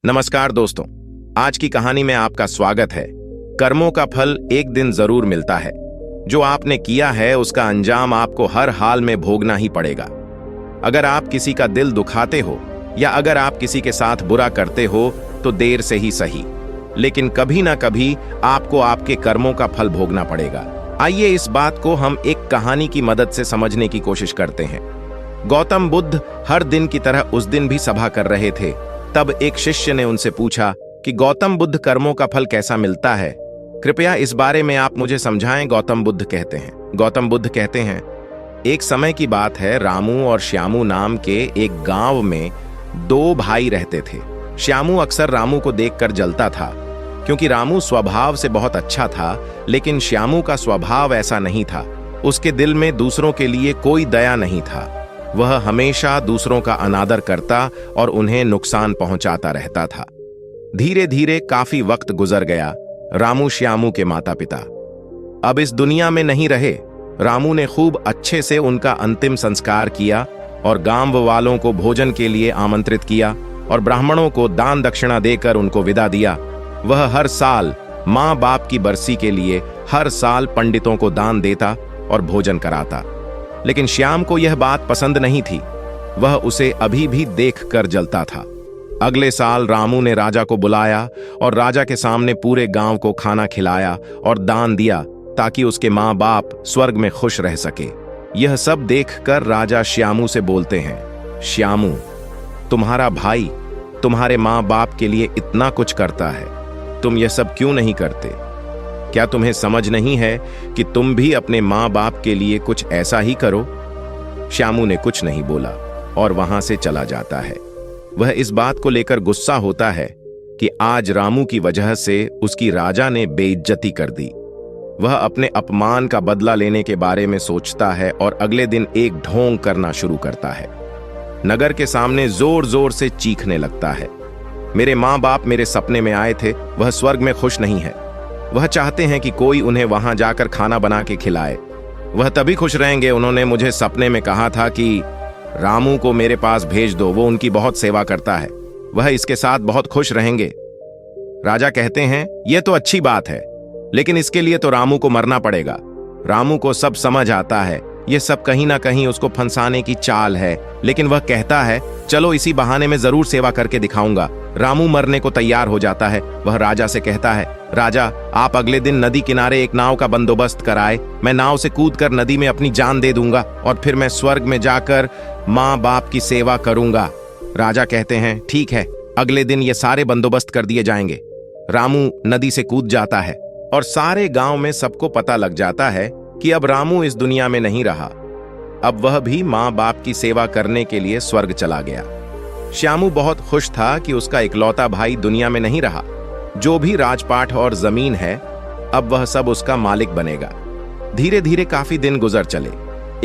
नमस्कार दोस्तों, आज की कहानी में आपका स्वागत है। कर्मों का फल एक दिन जरूर मिलता है। जो आपने किया है उसका अंजाम आपको हर हाल में भोगना ही पड़ेगा। अगर आप किसी का दिल दुखाते हो या अगर आप किसी के साथ बुरा करते हो तो देर से ही सही, लेकिन कभी ना कभी आपको आपके कर्मों का फल भोगना पड़ेगा। आइए इस बात को हम एक कहानी की मदद से समझने की कोशिश करते हैं। गौतम बुद्ध हर दिन की तरह उस दिन भी सभा कर रहे थे। तब एक शिष्य ने उनसे पूछा कि गौतम बुद्ध कर्मों का फल कैसा मिलता है, कृपया इस बारे में आप मुझे समझाएं। गौतम बुद्ध कहते हैं, एक समय की बात है, रामू और श्यामू नाम के एक गांव में दो भाई रहते थे। श्यामू अक्सर रामू को देखकर जलता था, क्योंकि रामू स्वभाव से बहुत अच्छा था, लेकिन श्यामू का स्वभाव ऐसा नहीं था। उसके दिल में दूसरों के लिए कोई दया नहीं था। वह हमेशा दूसरों का अनादर करता और उन्हें नुकसान पहुंचाता रहता था। धीरे धीरे काफी वक्त गुजर गया। रामू श्यामू के माता पिता अब इस दुनिया में नहीं रहे। रामू ने खूब अच्छे से उनका अंतिम संस्कार किया और गांव वालों को भोजन के लिए आमंत्रित किया और ब्राह्मणों को दान दक्षिणा देकर उनको विदा दिया। वह हर साल माँ बाप की बरसी के लिए हर साल पंडितों को दान देता और भोजन कराता, लेकिन श्याम को यह बात पसंद नहीं थी। वह उसे अभी भी देखकर जलता था। अगले साल रामू ने राजा को बुलाया और राजा के सामने पूरे गांव को खाना खिलाया और दान दिया, ताकि उसके माँ बाप स्वर्ग में खुश रह सके। यह सब देखकर राजा श्यामू से बोलते हैं, श्यामू, तुम्हारा भाई तुम्हारे माँ बाप के लिए इतना कुछ करता है, तुम यह सब क्यों नहीं करते? क्या तुम्हें समझ नहीं है कि तुम भी अपने माँ बाप के लिए कुछ ऐसा ही करो? श्यामू ने कुछ नहीं बोला और वहां से चला जाता है। वह इस बात को लेकर गुस्सा होता है कि आज रामू की वजह से उसकी राजा ने बेइज्जती कर दी। वह अपने अपमान का बदला लेने के बारे में सोचता है और अगले दिन एक ढोंग करना शुरू करता है। नगर के सामने जोर जोर से चीखने लगता है, मेरे माँ बाप मेरे सपने में आए थे, वह स्वर्ग में खुश नहीं है। वह चाहते हैं कि कोई उन्हें वहां जाकर खाना बना के खिलाए। वह तभी खुश रहेंगे, उन्होंने मुझे सपने में कहा था कि रामू को मेरे पास भेज दो, वो उनकी बहुत सेवा करता है, वह इसके साथ बहुत खुश रहेंगे। राजा कहते हैं, यह तो अच्छी बात है, लेकिन इसके लिए तो रामू को मरना पड़ेगा। रामू को सब समझ आता है, यह सब कहीं ना कहीं उसको फंसाने की चाल है, लेकिन वह कहता है, चलो इसी बहाने में जरूर सेवा करके दिखाऊंगा। रामू मरने को तैयार हो जाता है। वह राजा से कहता है, राजा, आप अगले दिन नदी किनारे एक नाव का बंदोबस्त कराए। मैं नाव से कूदकर नदी में अपनी जान दे दूंगा और फिर मैं स्वर्ग में जाकर माँ बाप की सेवा करूंगा। राजा कहते हैं, ठीक है, अगले दिन ये सारे बंदोबस्त कर दिए जाएंगे। रामू नदी से कूद जाता है और सारे गांव में सबको पता लग जाता है कि अब रामू इस दुनिया में नहीं रहा। अब वह भी माँ बाप की सेवा करने के लिए स्वर्ग चला गया। श्यामू बहुत खुश था कि उसका इकलौता भाई दुनिया में नहीं रहा। जो भी राजपाट और जमीन है, अब वह सब उसका मालिक बनेगा। धीरे धीरे काफी दिन गुजर चले।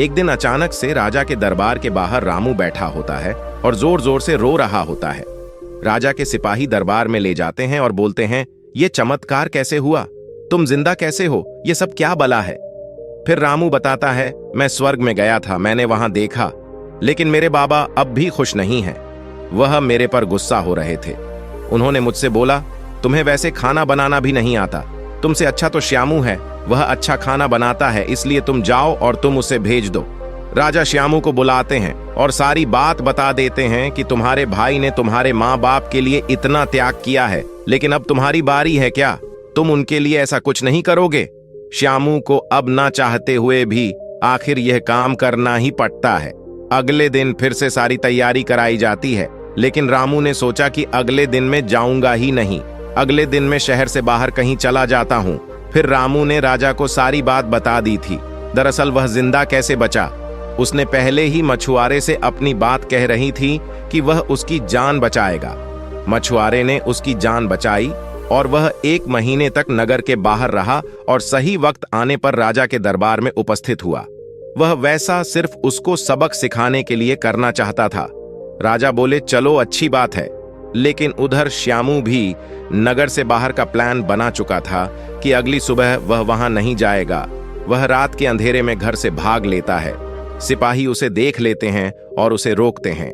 एक दिन अचानक से राजा के दरबार के बाहर रामू बैठा होता है और जोर जोर से रो रहा होता है। राजा के सिपाही दरबार में ले जाते हैं और बोलते हैं, ये चमत्कार कैसे हुआ? तुम जिंदा कैसे हो? ये सब क्या बला है? फिर रामू बताता है, मैं स्वर्ग में गया था, मैंने वहां देखा, लेकिन मेरे बाबा अब भी खुश नहीं हैं। वह मेरे पर गुस्सा हो रहे थे। उन्होंने मुझसे बोला, तुम्हें वैसे खाना बनाना भी नहीं आता, तुमसे अच्छा तो श्यामू है, वह अच्छा खाना बनाता है, इसलिए तुम जाओ और तुम उसे भेज दो। राजा श्यामू को बुलाते हैं और सारी बात बता देते हैं कि तुम्हारे भाई ने तुम्हारे माँ बाप के लिए इतना त्याग किया है, लेकिन अब तुम्हारी बारी है क्या? तुम उनके लिए ऐसा कुछ नहीं करोगे? श्यामू को अब ना चाहते हुए भी आखिर यह काम करना ही पड़ता है। अगले दिन फिर से सारी तैयारी कराई जाती है, लेकिन रामू ने सोचा कि अगले दिन में जाऊंगा ही नहीं, अगले दिन में शहर से बाहर कहीं चला जाता हूं। फिर रामू ने राजा को सारी बात बता दी थी। दरअसल वह जिंदा कैसे बचा? उसने पहले ही मछुआरे से अपनी बात कह रही थी कि वह उसकी जान बचाएगा। मछुआरे ने उसकी जान बचाई और वह 1 महीने तक नगर के बाहर रहा और सही वक्त आने पर राजा के दरबार में उपस्थित हुआ। वह वैसा सिर्फ उसको सबक सिखाने के लिए करना चाहता था। राजा बोले, चलो अच्छी बात है, लेकिन उधर श्यामू भी नगर से बाहर का प्लान बना चुका था कि अगली सुबह वह वहां नहीं जाएगा। वह रात के अंधेरे में घर से भाग लेता है। सिपाही उसे देख लेते हैं और उसे रोकते हैं।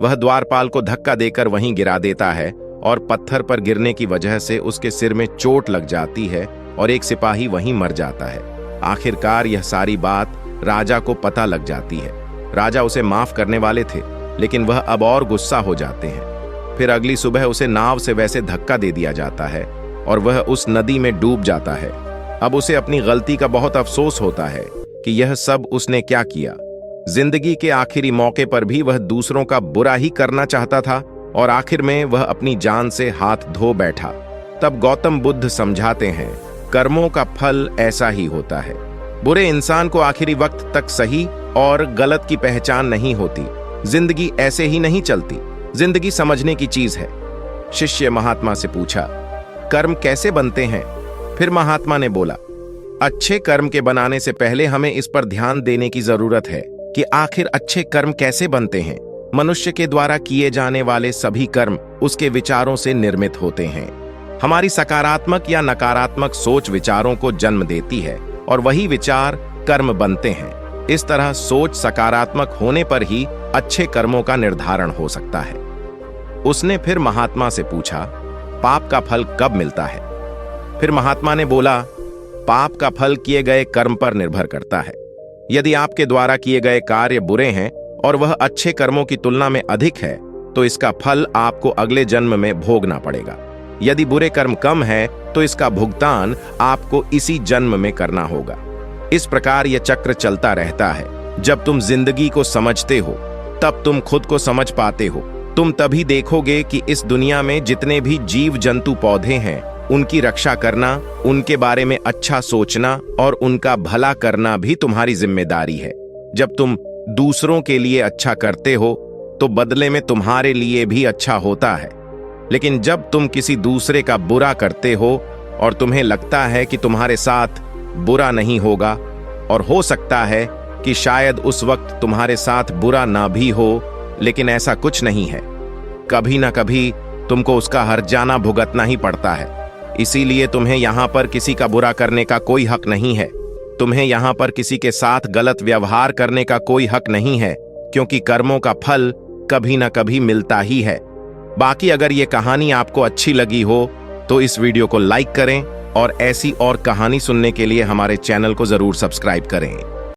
वह द्वारपाल को धक्का देकर वहीं गिरा देता है और पत्थर पर गिरने की वजह से उसके सिर में चोट लग जाती है और एक सिपाही वहीं मर जाता है। आखिरकार यह सारी बात राजा को पता लग जाती है। राजा उसे माफ करने वाले थे, लेकिन वह अब और गुस्सा हो जाते हैं। फिर अगली सुबह उसे नाव से वैसे धक्का दे दिया जाता है और वह उस नदी में डूब जाता है। अब उसे अपनी गलती का बहुत अफसोस होता है कि यह सब उसने क्या किया। जिंदगी के आखिरी मौके पर भी वह दूसरों का बुरा ही करना चाहता था और आखिर में वह अपनी जान से हाथ धो बैठा। तब गौतम बुद्ध समझाते हैं, कर्मों का फल ऐसा ही होता है। बुरे इंसान को आखिरी वक्त तक सही और गलत की पहचान नहीं होती। जिंदगी ऐसे ही नहीं चलती। जिंदगी समझने की चीज है। शिष्य महात्मा से पूछा, कर्म कैसे बनते हैं? फिर महात्मा ने बोला, अच्छे कर्म के बनाने से पहले हमें इस पर ध्यान देने की जरूरत है कि आखिर अच्छे कर्म कैसे बनते हैं। मनुष्य के द्वारा किए जाने वाले सभी कर्म उसके विचारों से निर्मित होते हैं। हमारी सकारात्मक या नकारात्मक सोच विचारों को जन्म देती है और वही विचार कर्म बनते हैं। इस तरह सोच सकारात्मक होने पर ही अच्छे कर्मों का निर्धारण हो सकता है। उसने फिर महात्मा से पूछा, पाप का फल कब मिलता है? फिर महात्मा ने बोला, पाप का फल किए गए कर्म पर निर्भर करता है। यदि आपके द्वारा किए गए कार्य बुरे हैं और वह अच्छे कर्मों की तुलना में अधिक है, तो इसका फल आपको अगले जन्म में भोगना पड़ेगा। यदि बुरे कर्म कम है, तो इसका भुगतान आपको इसी जन्म में करना होगा। इस प्रकार यह चक्र चलता रहता है। जब तुम जिंदगी को समझते हो, तब तुम खुद को समझ पाते हो। तुम तभी देखोगे कि इस दुनिया में जितने भी जीव जंतु पौधे हैं, उनकी रक्षा करना, उनके बारे में अच्छा सोचना और उनका भला करना भी तुम्हारी जिम्मेदारी है। जब तुम दूसरों के लिए अच्छा करते हो, तो बदले में तुम्हारे लिए भी अच्छा होता है। लेकिन जब तुम किसी दूसरे का बुरा करते हो और तुम्हें लगता है कि तुम्हारे साथ बुरा नहीं होगा, और हो सकता है कि शायद उस वक्त तुम्हारे साथ बुरा ना भी हो, लेकिन ऐसा कुछ नहीं है। कभी ना कभी तुमको उसका हर्जाना भुगतना ही पड़ता है। इसीलिए तुम्हें यहां पर किसी का बुरा करने का कोई हक नहीं है। तुम्हें यहां पर किसी के साथ गलत व्यवहार करने का कोई हक नहीं है, क्योंकि कर्मों का फल कभी ना कभी मिलता ही है। बाकी अगर ये कहानी आपको अच्छी लगी हो, तो इस वीडियो को लाइक करें और ऐसी और कहानी सुनने के लिए हमारे चैनल को जरूर सब्सक्राइब करें।